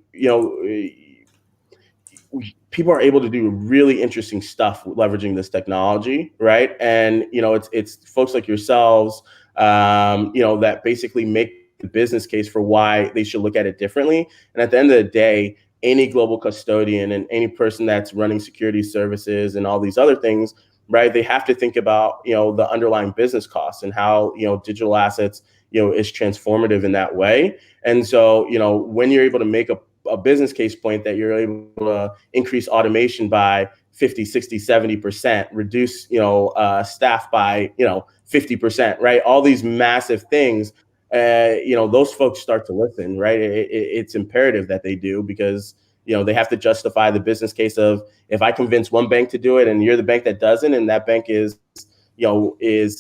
people are able to do really interesting stuff leveraging this technology, right? And it's folks like yourselves, that basically make the business case for why they should look at it differently. And at the end of the day, any global custodian and any person that's running security services and all these other things, right, they have to think about the underlying business costs and how digital assets is transformative in that way. And so when you're able to make a business case point that you're able to increase automation by 50, 60, 70%, reduce staff by 50%, right? All these massive things, those folks start to listen, right? It's imperative that they do, because they have to justify the business case of, if I convince one bank to do it and you're the bank that doesn't, and that bank is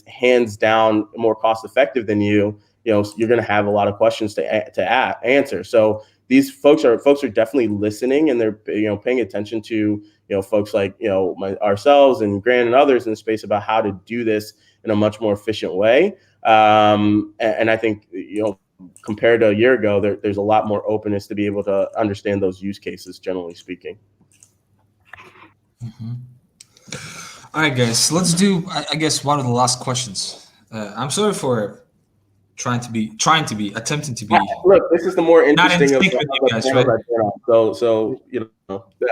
hands down more cost effective than you're going to have a lot of questions to answer. So these folks are definitely listening, and they're paying attention to folks like ourselves and Grant and others in the space about how to do this in a much more efficient way. And I think compared to a year ago, there's a lot more openness to be able to understand those use cases, generally speaking. Mm-hmm. All right, guys, let's do, I guess, one of the last questions. I'm sorry for attempting to be. Look, this is the more interesting of you guys, right? So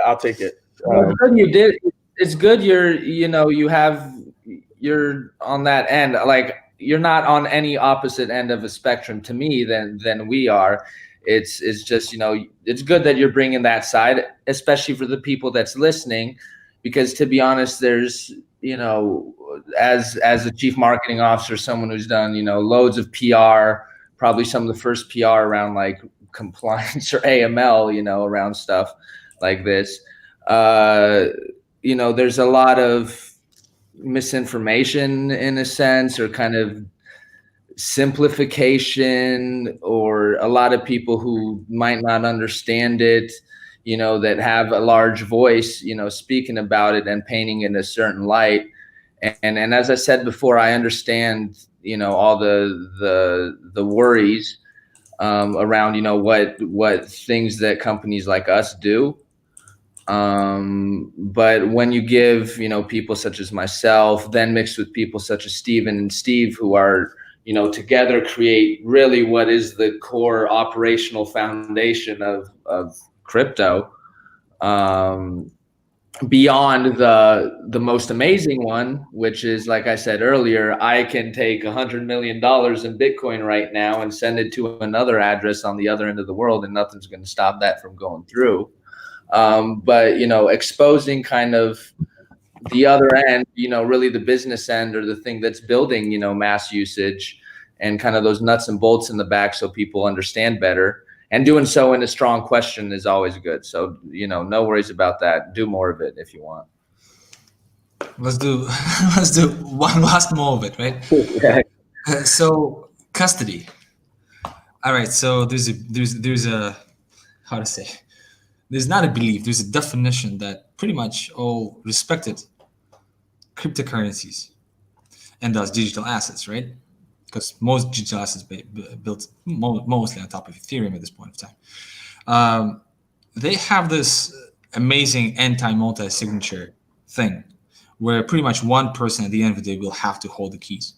I'll take it. Well, it's good you did. It's good you have you're on that end. Like, you're not on any opposite end of a spectrum to me than we are. It's just, you know, it's good that you're bringing that side, especially for the people that's listening, because to be honest, there's, you know, as a chief marketing officer, someone who's done, you know, loads of PR, probably some of the first PR around like compliance or AML, you know, around stuff like this. You know, there's a lot of misinformation in a sense, or kind of simplification, or a lot of people who might not understand it, you know, that have a large voice, you know, speaking about it and painting in a certain light. And as I said before, I understand, you know, all the worries around, you know, what things that companies like us do. But when you give, you know, people such as myself, then mixed with people such as Steven and Steve, who are, you know, together create really what is the core operational foundation of crypto, beyond the most amazing one, which is, like I said earlier, I can take $100 million in Bitcoin right now and send it to another address on the other end of the world, and nothing's going to stop that from going through. But, you know, exposing kind of the other end, you know, really the business end, or the thing that's building, you know, mass usage, and kind of those nuts and bolts in the back so people understand better. And doing so in a strong question is always good. So, you know, no worries about that. Do more of it if you want. Let's do one last more of it, right? So custody. All right. So there's a how to say, there's not a belief, there's a definition that pretty much all respected cryptocurrencies and thus digital assets, right? Because most digital assets built mostly on top of Ethereum at this point of time. They have this amazing anti-multi-signature thing, where pretty much one person at the end of the day will have to hold the keys,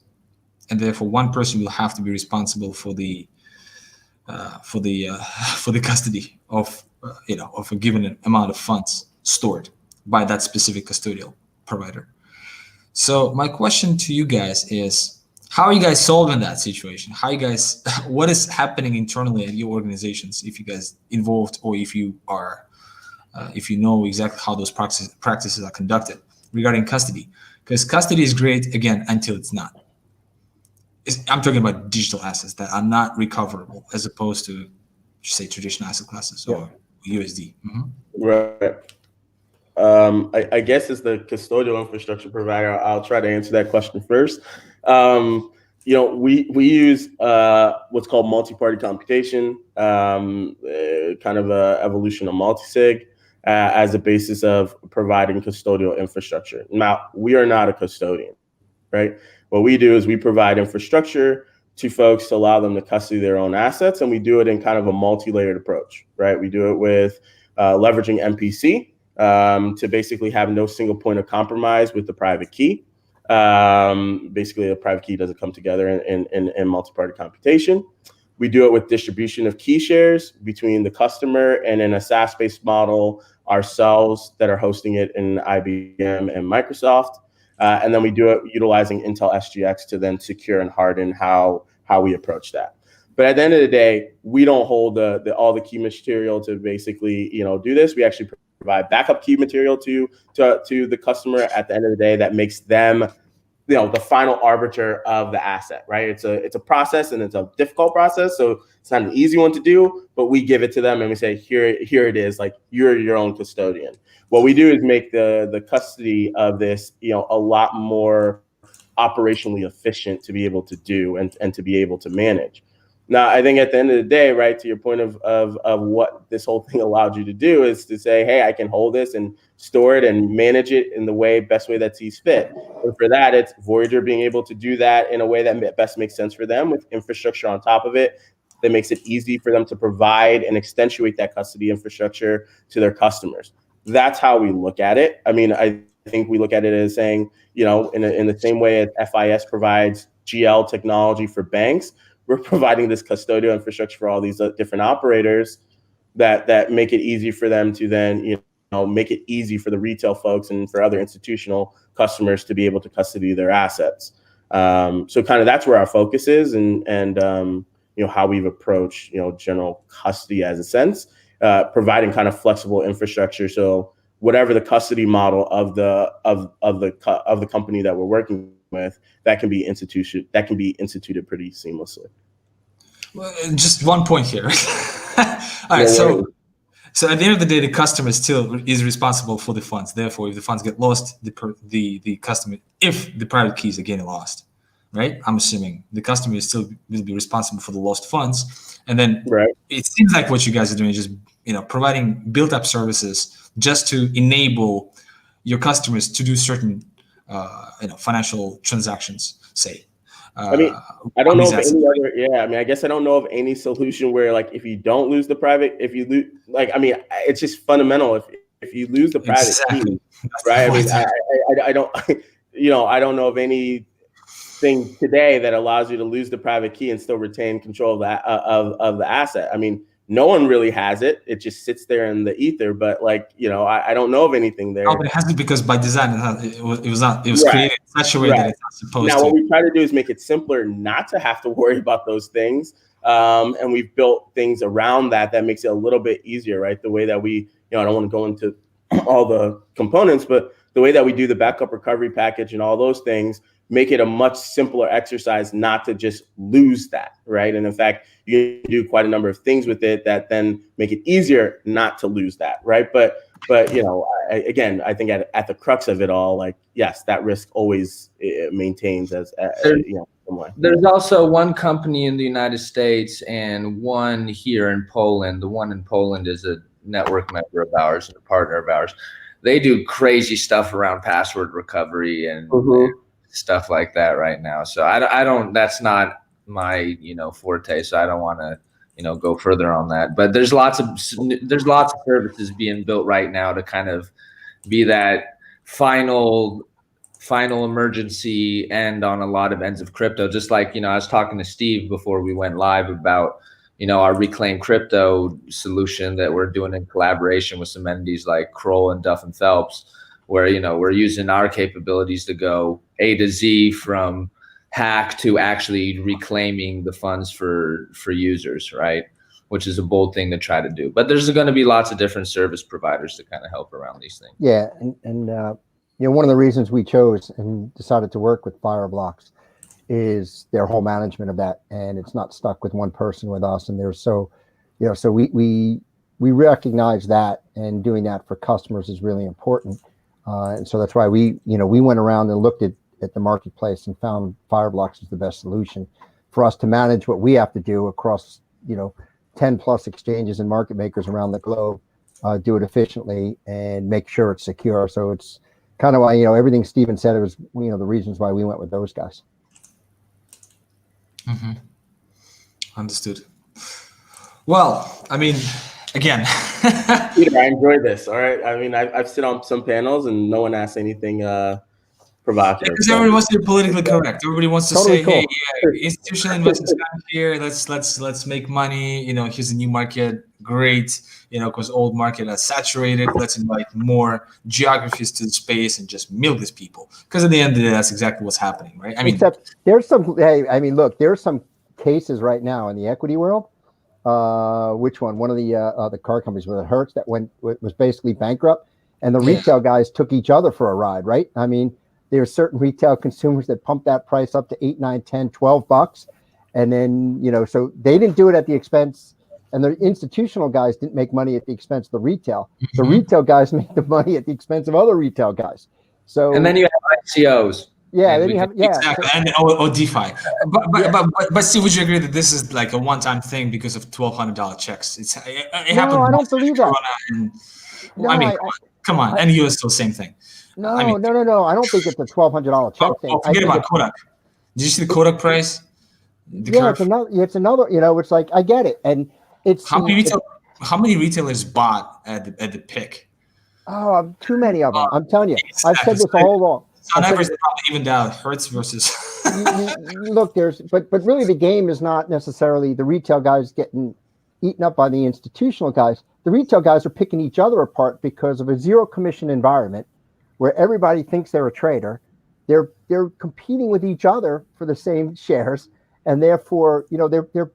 and therefore one person will have to be responsible for the custody of of a given amount of funds stored by that specific custodial provider. So my question to you guys is, how are you guys solving that situation? How you guys, what is happening internally at your organizations, if you guys involved, or if you are, if you know exactly how those practices are conducted regarding custody? Because custody is great, again, until it's not. I'm talking about digital assets that are not recoverable, as opposed to, say, traditional asset classes or USD. Right. I guess as the custodial infrastructure provider, I'll try to answer that question first. You know, we use what's called multi-party computation, kind of a evolution of multi-sig, as a basis of providing custodial infrastructure. Now, we are not a custodian, right? What we do is we provide infrastructure to folks to allow them to custody their own assets, and we do it in kind of a multi-layered approach, right? We do it with leveraging MPC to basically have no single point of compromise with the private key. Basically, the private key doesn't come together in multi-party computation. We do it with distribution of key shares between the customer and in a SaaS-based model ourselves that are hosting it in IBM and Microsoft. And then we do it utilizing Intel SGX to then secure and harden how we approach that. But at the end of the day, we don't hold all the key material to basically, do this. We actually provide backup key material to the customer at the end of the day that makes them, the final arbiter of the asset, right? It's a process, and it's a difficult process. So it's not an easy one to do, but we give it to them and we say, here it is, like, you're your own custodian. What we do is make the custody of this, a lot more operationally efficient to be able to do and to be able to manage. Now, I think at the end of the day, right, to your point of what this whole thing allowed you to do is to say, hey, I can hold this and store it and manage it in the best way that sees fit. And for that, it's Voyager being able to do that in a way that best makes sense for them, with infrastructure on top of it that makes it easy for them to provide and accentuate that custody infrastructure to their customers. That's how we look at it. I mean, I think we look at it as saying, in the same way as FIS provides GL technology for banks, we're providing this custodial infrastructure for all these different operators that make it easy for them to then, make it easy for the retail folks and for other institutional customers to be able to custody their assets. So kind of that's where our focus is, and how we've approached general custody as a sense, providing kind of flexible infrastructure. So whatever the custody model of the company that we're working with, that can be instituted pretty seamlessly. Well, just one point here. All right, so at the end of the day, the customer still is responsible for the funds. Therefore, if the funds get lost, the customer, if the private keys are getting lost, right? I'm assuming the customer is still will be responsible for the lost funds. And then it seems like what you guys are doing is just providing built-up services just to enable your customers to do certain financial transactions, say. I mean, I don't know of any other. Yeah, I mean, I guess I don't know of any solution where, like, if you don't lose the private, if you lose, like, I mean, it's just fundamental. If you lose the private key, right? I mean, I don't, I don't know of anything today that allows you to lose the private key and still retain control of the asset. I mean, no one really has it. It just sits there in the ether. But I don't know of anything there. Oh, but it has to be because by design it was created in such a way that it's not supposed to. Now, what we try to do is make it simpler not to have to worry about those things. And we've built things around that makes it a little bit easier, right? The way that we, I don't want to go into all the components, but the way that we do the backup recovery package and all those things make it a much simpler exercise not to just lose that, right? And in fact, you can do quite a number of things with it that then make it easier not to lose that, right? But again, I think at the crux of it all, like, yes, that risk always maintains as somewhere. There's also one company in the United States and one here in Poland. The one in Poland is a network member of ours and a partner of ours. They do crazy stuff around password recovery and stuff like that right now. So I don't, that's not my, forte. So I don't want to, go further on that, but there's lots of services being built right now to kind of be that final emergency end on a lot of ends of crypto. Just like, I was talking to Steve before we went live about, our Reclaim Crypto solution that we're doing in collaboration with some entities like Kroll and Duff and Phelps, where, we're using our capabilities to go A to Z from hack to actually reclaiming the funds for users, right? Which is a bold thing to try to do. But there's going to be lots of different service providers to kind of help around these things. Yeah, and one of the reasons we chose and decided to work with Fireblocks is their whole management of that, and it's not stuck with one person with us. And there's so we recognize that, and doing that for customers is really important. And so that's why we went around and looked at the marketplace and found Fireblocks is the best solution for us to manage what we have to do across 10 plus exchanges and market makers around the globe, do it efficiently and make sure it's secure. So it's kind of why everything Steven said, it was the reasons why we went with those guys. Understood. Well, I mean, again, Peter, I enjoy this. All right. I mean, I've sit on some panels and no one asks anything provocative. Because everybody wants to be politically correct. Everybody wants to say, "Hey, institutional investors come here. Let's make money. Here's a new market. Great. Because old market is saturated. Let's invite more geographies to the space and just milk these people." Because at the end of the day, that's exactly what's happening, right? I mean, except there's some. Hey, I mean, look, there's some cases right now in the equity world. Which one? One of the car companies with Hertz that was basically bankrupt, and the retail guys took each other for a ride, right? I mean, there's certain retail consumers that pump that price up to $8, $9, $10, $12, and then so they didn't do it at the expense, and the institutional guys didn't make money at the expense of the retail. The retail guys make the money at the expense of other retail guys. So and then you have ICOs. Yeah, then you have exactly, and DeFi. But Steve, would you agree that this is like a one-time thing because of $1,200 checks? It happened. No, I don't believe that. Come on, and US still same thing. No, I don't think it's a $1,200 check thing. Forget about Kodak. Did you see the Kodak price? It's another. It's like, I get it, and it's how many retailers bought at the pick? Oh, too many of them. I'm telling you, I've said this all along. On average, they probably evened out Hertz versus. Look, but really the game is not necessarily the retail guys getting eaten up by the institutional guys. The retail guys are picking each other apart because of a zero commission environment where everybody thinks they're a trader. They're competing with each other for the same shares, and therefore, they're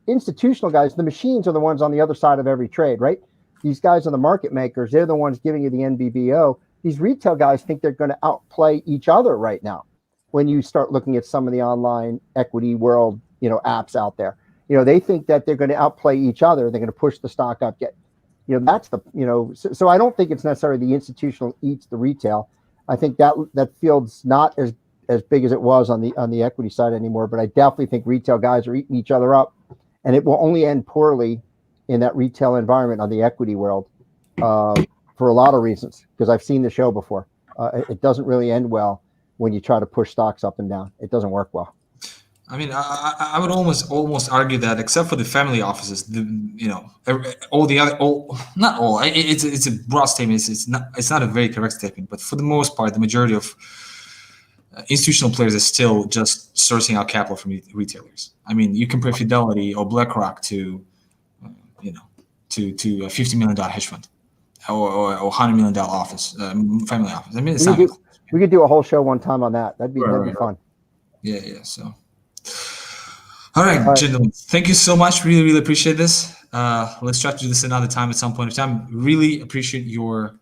institutional guys. The machines are the ones on the other side of every trade, right? These guys are the market makers. They're the ones giving you the NBBO. These retail guys think they're going to outplay each other right now. When you start looking at some of the online equity world, apps out there, they think that they're going to outplay each other. They're going to push the stock up. That's the, so I don't think it's necessarily the institutional eats the retail. I think that field's not as big as it was on the equity side anymore, but I definitely think retail guys are eating each other up, and it will only end poorly in that retail environment on the equity world for a lot of reasons, because I've seen the show before. It doesn't really end well when you try to push stocks up and down. It doesn't work well. I mean, I would almost argue that, except for the family offices, all the other, not all. It's a broad statement. It's not a very correct statement, but for the most part, the majority of institutional players are still just sourcing out capital from retailers. I mean, you compare Fidelity or BlackRock to a $50 million hedge fund or $100 million office, family office. I mean, we could do a whole show one time on that. That'd be fun. Yeah. So, all right, gentlemen, thank you so much. Really, really appreciate this. Let's try to do this another time at some point in time. Really appreciate your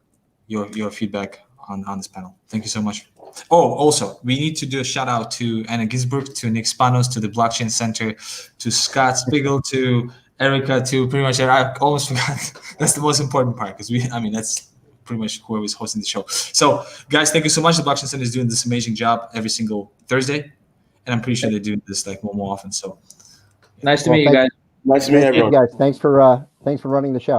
feedback on this panel. Thank you so much. Oh, also, we need to do a shout out to Anna Ginsburg, to Nick Spanos, to the Blockchain Center, to Scott Spiegel, to Erica, to pretty much, I almost forgot. That's the most important part, because that's pretty much whoever's hosting the show. So, guys, thank you so much. The Blockchain Center is doing this amazing job every single Thursday, and I'm pretty sure they're doing this more often. So, nice to meet you guys. Nice to meet everyone. Guys, thanks for running the show.